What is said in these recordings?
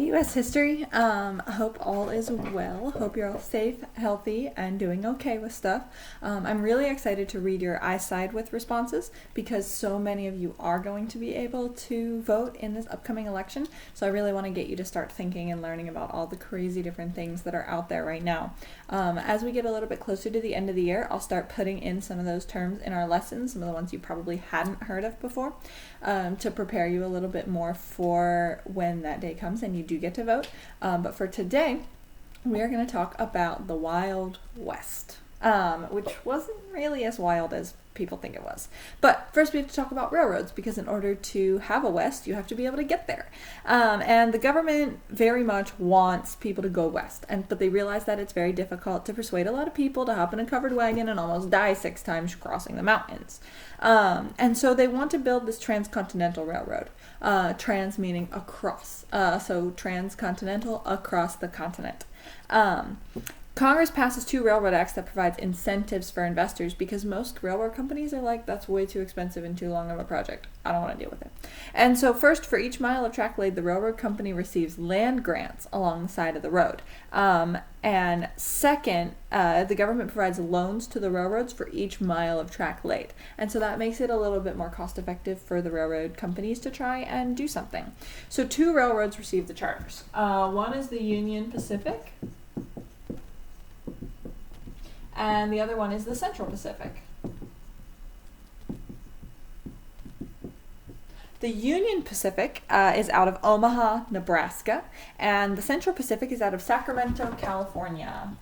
U.S. history. I hope all is well. Hope you're all safe, healthy, and doing okay with stuff. I'm really excited to read your I side with responses because so many of you are going to be able to vote in this upcoming election. So I really want to get you to start thinking and learning about all the crazy different things that are out there right now. As we get a little bit closer to the end of the year, I'll start putting in some of those terms in our lessons, some of the ones you probably hadn't heard of before, to prepare you a little bit more for when that day comes and you do get to vote. But for today, we are going to talk about the Wild West, which wasn't really as wild as people think it was. But first we have to talk about railroads, because in order to have a west, you have to be able to get there. And the government very much wants people to go west, but they realize that it's very difficult to persuade a lot of people to hop in a covered wagon and almost die 6 times crossing the mountains. And so they want to build this transcontinental railroad. Trans meaning across. So transcontinental, across the continent. Congress passes 2 railroad acts that provides incentives for investors, because most railroad companies are like, that's way too expensive and too long of a project. I don't want to deal with it. And so first, for each mile of track laid, the railroad company receives land grants along the side of the road. And second, the government provides loans to the railroads for each mile of track laid. And so that makes it a little bit more cost effective for the railroad companies to try and do something. So 2 railroads receive the charters. One is the Union Pacific, and the other one is the Central Pacific. The Union Pacific is out of Omaha, Nebraska, and the Central Pacific is out of Sacramento, California.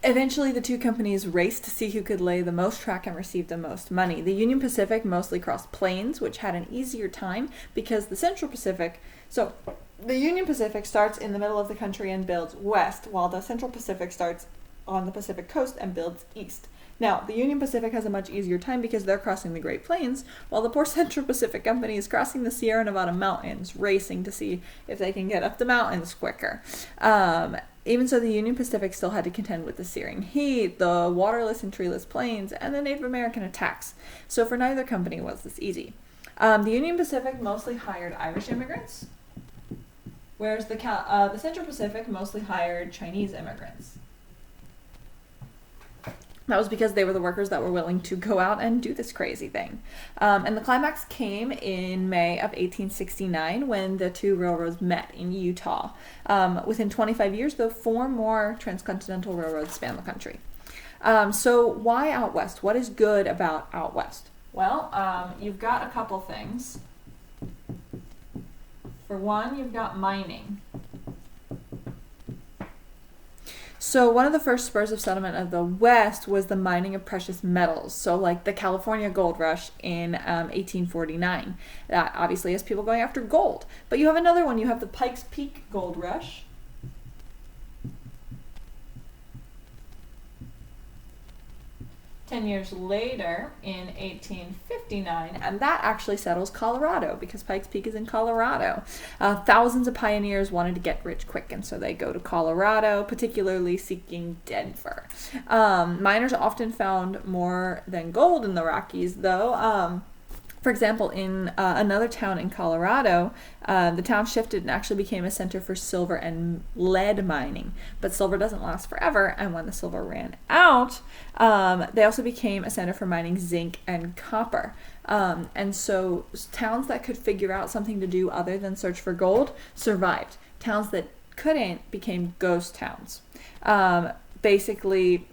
Eventually, the 2 companies raced to see who could lay the most track and receive the most money. The Union Pacific mostly crossed plains, which had an easier time because the Central Pacific... So, the Union Pacific starts in the middle of the country and builds west, while the Central Pacific starts on the Pacific coast and builds east. Now, the Union Pacific has a much easier time because they're crossing the Great Plains, while the poor Central Pacific Company is crossing the Sierra Nevada mountains, racing to see if they can get up the mountains quicker. Even so, the Union Pacific still had to contend with the searing heat, the waterless and treeless plains, and the Native American attacks. So for neither company was this easy. The Union Pacific mostly hired Irish immigrants, whereas the Central Pacific mostly hired Chinese immigrants. That was because they were the workers that were willing to go out and do this crazy thing. And the climax came in May of 1869 when the 2 railroads met in Utah. Within 25 years, though, 4 more transcontinental railroads span the country. So why out west? What is good about out west? Well, you've got a couple things. For one, you've got mining. So one of the first spurs of settlement of the West was the mining of precious metals. So like the California gold rush in 1849. That obviously has people going after gold. But you have another one. You have the Pikes Peak gold rush. Years later in 1859, and that actually settles Colorado because Pikes Peak is in Colorado. Thousands of pioneers wanted to get rich quick, and so they go to Colorado, particularly seeking Denver. Miners often found more than gold in the Rockies, though. For example, in another town in Colorado, the town shifted and actually became a center for silver and lead mining. But silver doesn't last forever, and when the silver ran out, they also became a center for mining zinc and copper. And so towns that could figure out something to do other than search for gold survived. Towns that couldn't became ghost towns. Basically,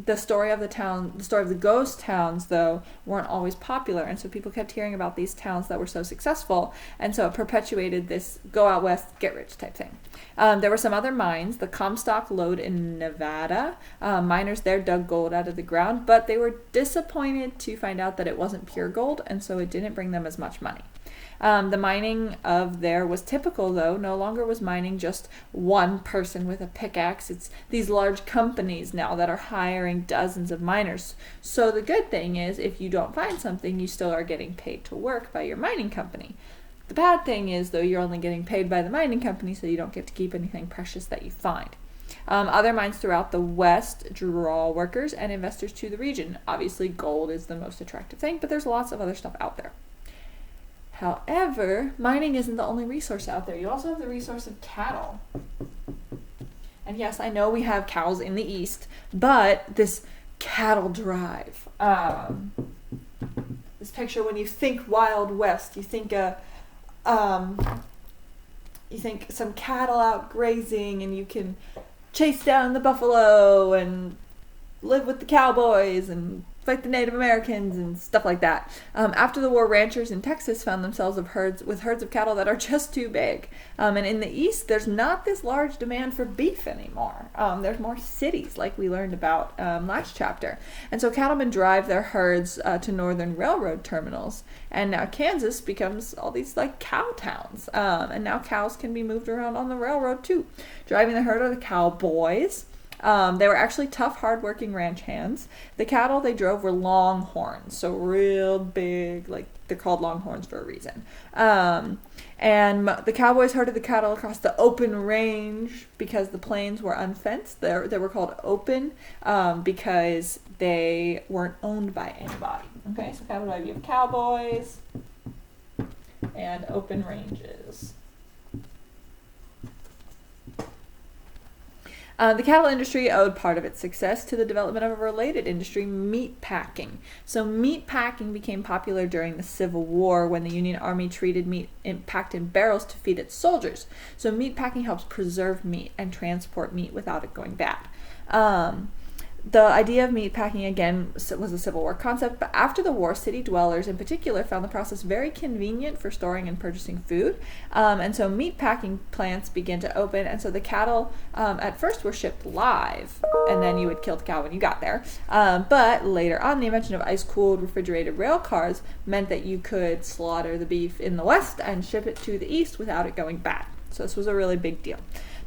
the story of the ghost towns, though, weren't always popular, and so people kept hearing about these towns that were so successful, and so it perpetuated this go out west, get rich type thing. There were some other mines, the Comstock Lode in Nevada. Miners there dug gold out of the ground, but they were disappointed to find out that it wasn't pure gold, and so it didn't bring them as much money. The mining of there was typical, though. No longer was mining just one person with a pickaxe. It's these large companies now that are hiring dozens of miners. So the good thing is, if you don't find something, you still are getting paid to work by your mining company. The bad thing is, though, you're only getting paid by the mining company, so you don't get to keep anything precious that you find. Other mines throughout the West draw workers and investors to the region. Obviously, gold is the most attractive thing, but there's lots of other stuff out there. However, mining isn't the only resource out there. You also have the resource of cattle. And yes, I know we have cows in the East, but this cattle drive. This picture, when you think Wild West, you think some cattle out grazing, and you can chase down the buffalo and live with the cowboys and fight the Native Americans and stuff like that. After the war, ranchers in Texas found themselves with herds of cattle that are just too big. And in the East, there's not this large demand for beef anymore. There's more cities, like we learned about last chapter. And so cattlemen drive their herds to northern railroad terminals. And now Kansas becomes all these like cow towns. And now cows can be moved around on the railroad too. Driving the herd are the cowboys. They were actually tough, hard-working ranch hands. The cattle they drove were longhorns, so real big, like they're called longhorns for a reason. And the cowboys herded the cattle across the open range because the plains were unfenced. They were called open because they weren't owned by anybody. Okay, so cattle drive, you have cowboys and open ranges. The cattle industry owed part of its success to the development of a related industry, meat packing. So meat packing became popular during the Civil War when the Union Army treated meat packed in barrels to feed its soldiers. So meat packing helps preserve meat and transport meat without it going bad. The idea of meat packing, again, was a Civil War concept, but after the war, city dwellers in particular found the process very convenient for storing and purchasing food, and so meat packing plants began to open, and so the cattle at first were shipped live, and then you would kill the cow when you got there, but later on, the invention of ice-cooled refrigerated rail cars meant that you could slaughter the beef in the West and ship it to the East without it going bad. So this was a really big deal.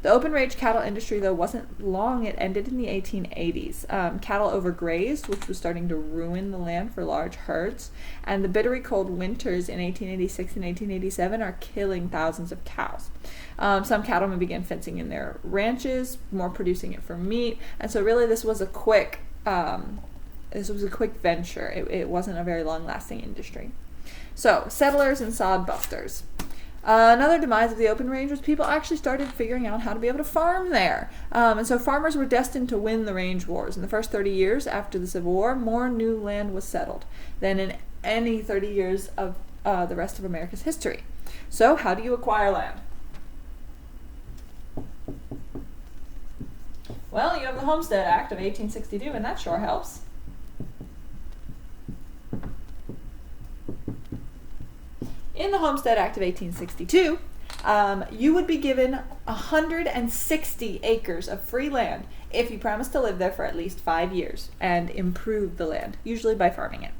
The open range cattle industry, though, wasn't long. It ended in the 1880s. Cattle overgrazed, which was starting to ruin the land for large herds. And the bitterly cold winters in 1886 and 1887 are killing thousands of cows. Some cattlemen began fencing in their ranches, more producing it for meat. And so really this was a quick venture. It wasn't a very long-lasting industry. So, settlers and sod busters. Another demise of the open range was people actually started figuring out how to be able to farm there. And so farmers were destined to win the range wars. In the first 30 years after the Civil War, more new land was settled than in any 30 years of the rest of America's history. So how do you acquire land? Well, you have the Homestead Act of 1862, and that sure helps. In the Homestead Act of 1862, you would be given 160 acres of free land if you promised to live there for at least 5 years and improve the land, usually by farming it.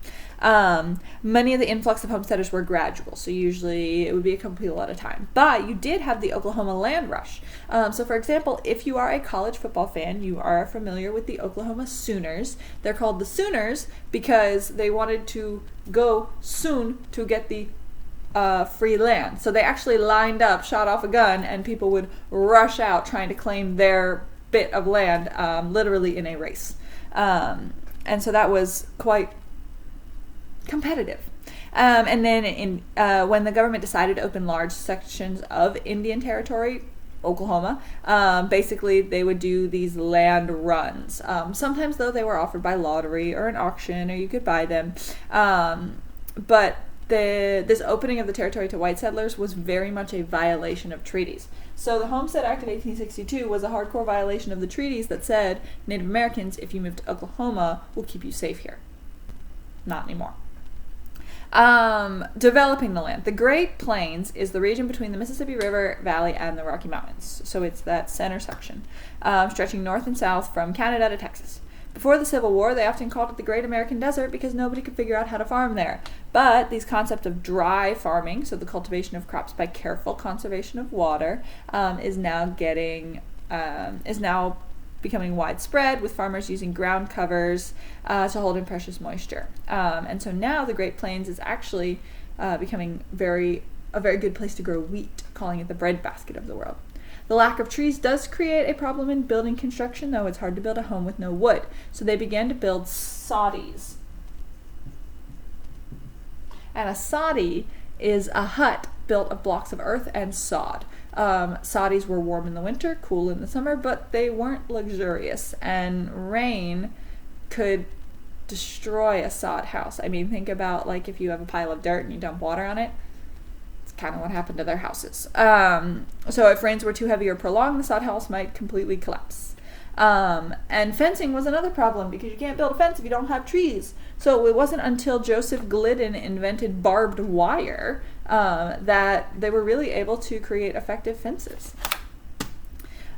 Many of the influx of homesteaders were gradual, so usually it would be a couple people at a time. But you did have the Oklahoma land rush. So for example, if you are a college football fan, you are familiar with the Oklahoma Sooners. They're called the Sooners because they wanted to go soon to get the free land. So they actually lined up, shot off a gun, and people would rush out trying to claim their bit of land, literally in a race. And so that was quite competitive. And then when the government decided to open large sections of Indian Territory, Oklahoma, basically they would do these land runs. Sometimes, though, they were offered by lottery or an auction, or you could buy them. But this opening of the territory to white settlers was very much a violation of treaties. So the Homestead Act of 1862 was a hardcore violation of the treaties that said Native Americans, if you move to Oklahoma, will keep you safe here. Not anymore. Developing the land. The Great Plains is the region between the Mississippi River Valley and the Rocky Mountains. So it's that center section, stretching north and south from Canada to Texas. Before the Civil War, they often called it the Great American Desert because nobody could figure out how to farm there. But these concepts of dry farming, so the cultivation of crops by careful conservation of water, is now becoming widespread, with farmers using ground covers to hold in precious moisture. And so now the Great Plains is actually becoming a very good place to grow wheat, calling it the breadbasket of the world. The lack of trees does create a problem in building construction, though. It's hard to build a home with no wood. So they began to build soddies. And a soddy is a hut built of blocks of earth and sod. Soddies were warm in the winter, cool in the summer, but they weren't luxurious, and rain could destroy a sod house. I mean, think about like if you have a pile of dirt and you dump water on it. It's kind of what happened to their houses. So if rains were too heavy or prolonged, the sod house might completely collapse. And fencing was another problem because you can't build a fence if you don't have trees. So it wasn't until Joseph Glidden invented barbed wire that they were really able to create effective fences.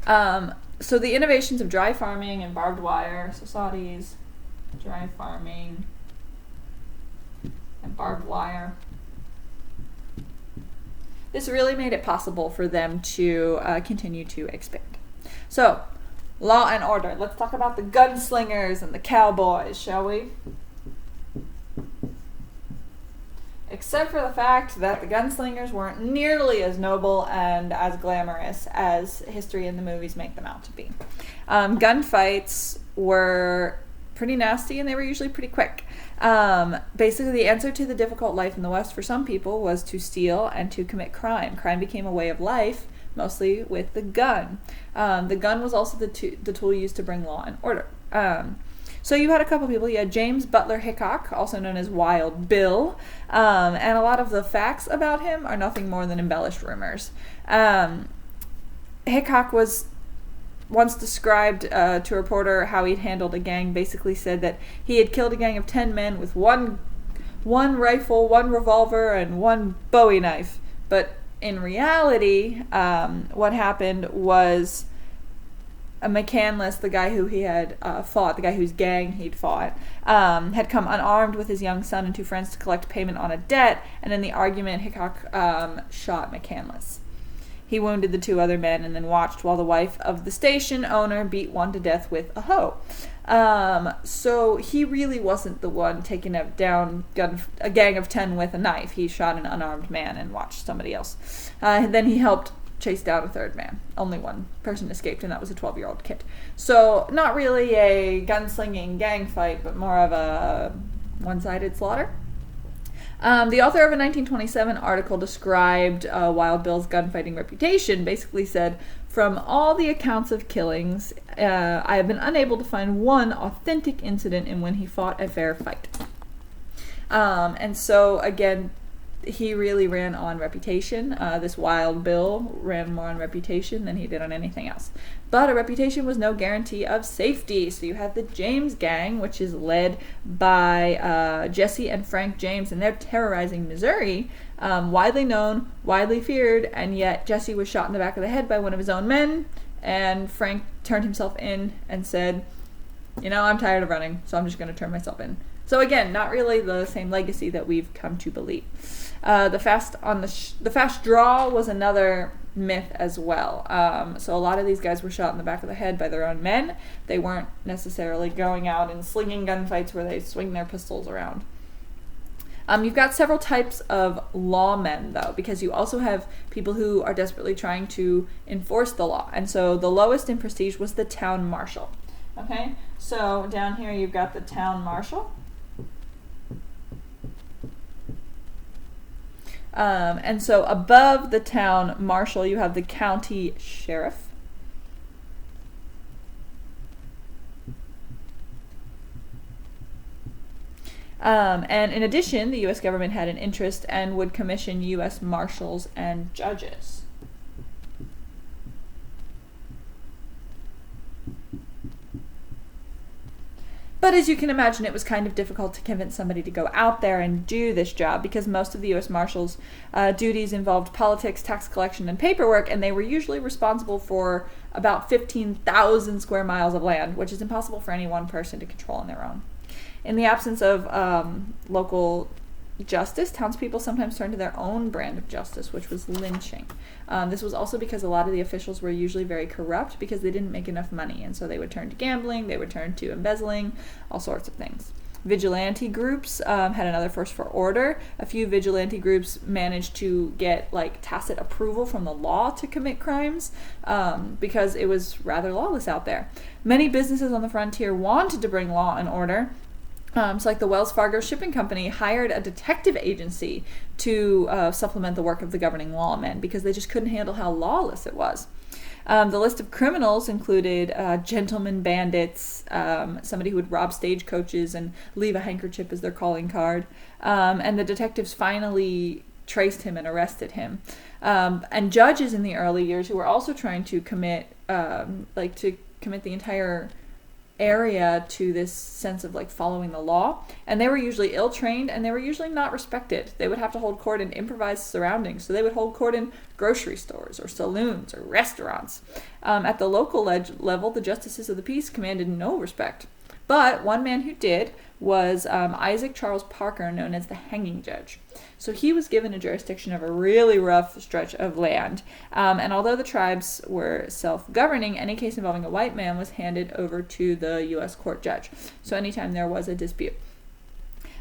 So the innovations of dry farming and barbed wire, so soddies, dry farming, and barbed wire. This really made it possible for them to continue to expand. So, law and order. Let's talk about the gunslingers and the cowboys, shall we? Except for the fact that the gunslingers weren't nearly as noble and as glamorous as history and the movies make them out to be. Gunfights were pretty nasty and they were usually pretty quick. Basically, the answer to the difficult life in the West for some people was to steal and to commit crime. Crime became a way of life, mostly with the gun. The gun was also the tool used to bring law and order. So you had a couple people. You had James Butler Hickok, also known as Wild Bill, and a lot of the facts about him are nothing more than embellished rumors. Hickok was once described to a reporter how he'd handled a gang, basically said that he had killed a gang of 10 men with one rifle, one revolver, and one Bowie knife. But in reality, what happened was a McCandless, the guy who he had fought, the guy whose gang he'd fought, had come unarmed with his young son and 2 friends to collect payment on a debt, and in the argument, Hickok shot McCandless. He wounded the 2 other men and then watched while the wife of the station owner beat one to death with a hoe. So he really wasn't the one taking down a gang of 10 with a knife. He shot an unarmed man and watched somebody else. Then he helped chase down a 3rd man. Only one person escaped, and that was a 12-year-old kid. So not really a gunslinging gang fight, but more of a one-sided slaughter. The author of a 1927 article described Wild Bill's gunfighting reputation, basically said, "From all the accounts of killings, I have been unable to find one authentic incident in when he fought a fair fight." And so, again, he really ran on reputation. This Wild Bill ran more on reputation than he did on anything else. But a reputation was no guarantee of safety. So you have the James Gang, which is led by Jesse and Frank James, and they're terrorizing Missouri. Widely known, widely feared, and yet Jesse was shot in the back of the head by one of his own men, and Frank turned himself in and said, I'm tired of running, so I'm just going to turn myself in. So again, not really the same legacy that we've come to believe. The fast draw was another myth as well. So a lot of these guys were shot in the back of the head by their own men. They weren't necessarily going out and slinging gunfights where they swing their pistols around. You've got several types of lawmen, though, because you also have people who are desperately trying to enforce the law. And so the lowest in prestige was the town marshal. Okay, so down here you've got the town marshal. And so above the town marshal, you have the county sheriff. And in addition, the U.S. government had an interest and would commission U.S. marshals and judges. But as you can imagine, it was kind of difficult to convince somebody to go out there and do this job because most of the U.S. Marshals' duties involved politics, tax collection, and paperwork, and they were usually responsible for about 15,000 square miles of land, which is impossible for any one person to control on their own. In the absence of local justice, townspeople sometimes turned to their own brand of justice, which was lynching. This was also because a lot of the officials were usually very corrupt because they didn't make enough money, and so they would turn to gambling, they would turn to embezzling, all sorts of things. vigilante groups had another force for order. A few vigilante groups managed to get like tacit approval from the law to commit crimes because it was rather lawless out there. Many businesses on the frontier wanted to bring law and order. So like the Wells Fargo Shipping Company hired a detective agency to supplement the work of the governing lawmen because they just couldn't handle how lawless it was. The list of criminals included gentlemen bandits, somebody who would rob stagecoaches and leave a handkerchief as their calling card. And the detectives finally traced him and arrested him. And judges in the early years who were also trying to commit the entire area to this sense of like following the law, and they were usually ill-trained and they were usually not respected. They would have to hold court in improvised surroundings, so they would hold court in grocery stores or saloons or restaurants. At the local level, the justices of the peace commanded no respect, but one man who did was Isaac Charles Parker, known as the hanging judge. So he was given a jurisdiction of a really rough stretch of land. And although the tribes were self-governing, any case involving a white man was handed over to the U.S. court judge. So anytime there was a dispute.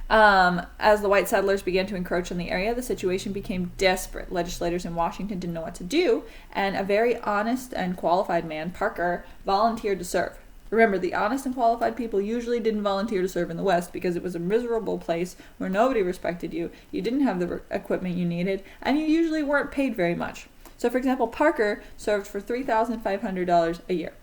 As the white settlers began to encroach on the area, the situation became desperate. Legislators in Washington didn't know what to do, and a very honest and qualified man, Parker, volunteered to serve. Remember, the honest and qualified people usually didn't volunteer to serve in the West because it was a miserable place where nobody respected you, you didn't have the equipment you needed, and you usually weren't paid very much. So, for example, Parker served for $3,500 a year.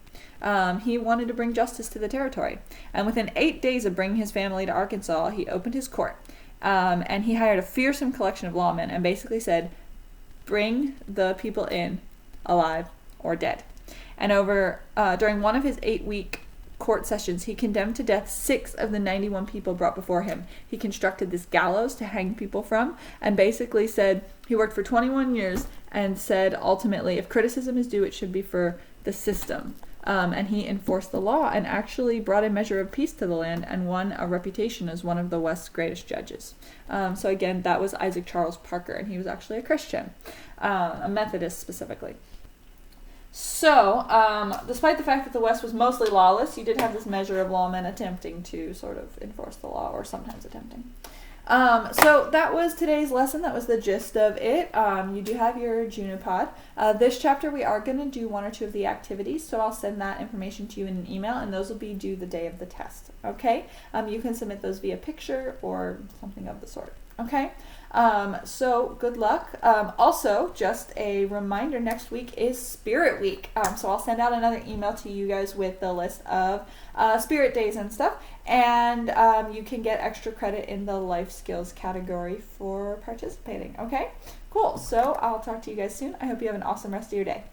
He wanted to bring justice to the territory. And within 8 days of bringing his family to Arkansas, he opened his court. And he hired a fearsome collection of lawmen and basically said, bring the people in alive or dead. And during one of his 8-week court sessions, he condemned to death 6 of the 91 people brought before him. He constructed this gallows to hang people from, and basically said he worked for 21 years and said ultimately, if criticism is due, it should be for the system. And he enforced the law and actually brought a measure of peace to the land and won a reputation as one of the West's greatest judges. So again, that was Isaac Charles Parker, and he was actually a Christian, a Methodist specifically. So, despite the fact that the West was mostly lawless, you did have this measure of lawmen attempting to sort of enforce the law, or sometimes attempting. So that was today's lesson. That was the gist of it. You do have your Junipod. This chapter we are going to do 1 or 2 of the activities, so I'll send that information to you in an email, and those will be due the day of the test. Okay? You can submit those via picture or something of the sort. Okay? So good luck. Also, just a reminder, next week is Spirit Week. So I'll send out another email to you guys with the list of Spirit Days and stuff. And you can get extra credit in the life skills category for participating. Okay? Cool. So I'll talk to you guys soon. I hope you have an awesome rest of your day.